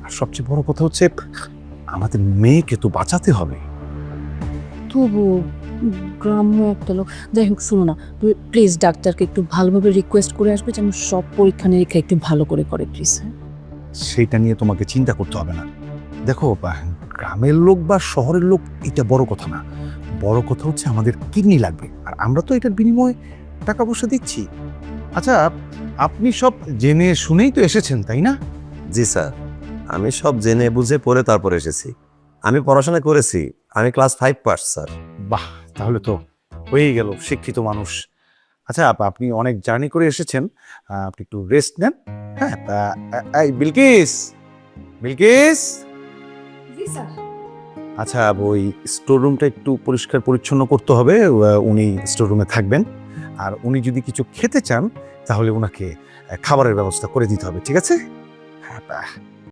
আর সবচেয়ে বড় কথা হচ্ছে আমাদের মেয়েকে তো বাঁচাতে হবে। তবু গ্রাম্য একটা লোক। যাই হোক, শুনো না, তুমি প্লিজ ডাক্তারকে একটু ভালোভাবে রিকোয়েস্ট করে আসবে যেন সব পরীক্ষা নিরীক্ষা একটু ভালো করে করে, প্লিজ। হ্যাঁ, সেটা নিয়ে তোমাকে চিন্তা করতে হবে না। দেখো গ্রামের লোক বা শহরের লোক এটা বড় কথা না, বড় কথা হচ্ছে আমাদের কিডনি লাগবে, আর আমরা তো এটার বিনিময়ে টাকা পয়সা দিচ্ছি। আচ্ছা, আপনি সব জেনে শুনেই তো এসেছেন, তাই না? জি স্যার, আমি সব জেনে বুঝে পড়ে তারপর এসেছি। আমি পড়াশোনা করেছি, আমি ক্লাস 5 পাস স্যার। বাহ, তাহলে তো হয়েই গেল, শিক্ষিত মানুষ। আচ্ছা, আপনি অনেক জার্নি করে এসেছেন, আপনি একটু রেস্ট নেন। হ্যাঁ, এই বিলকিস, বিলকিস। আচ্ছা, ওই স্টোর রুমটা একটু পরিষ্কার পরিচ্ছন্ন করতে হবে। উনি স্টোর রুমে থাকবেন, আর উনি যদি কিছু খেতে চান তাহলে ওনাকে খাবারের ব্যবস্থা করে দিতে হবে, ঠিক আছে? হ্যাঁ,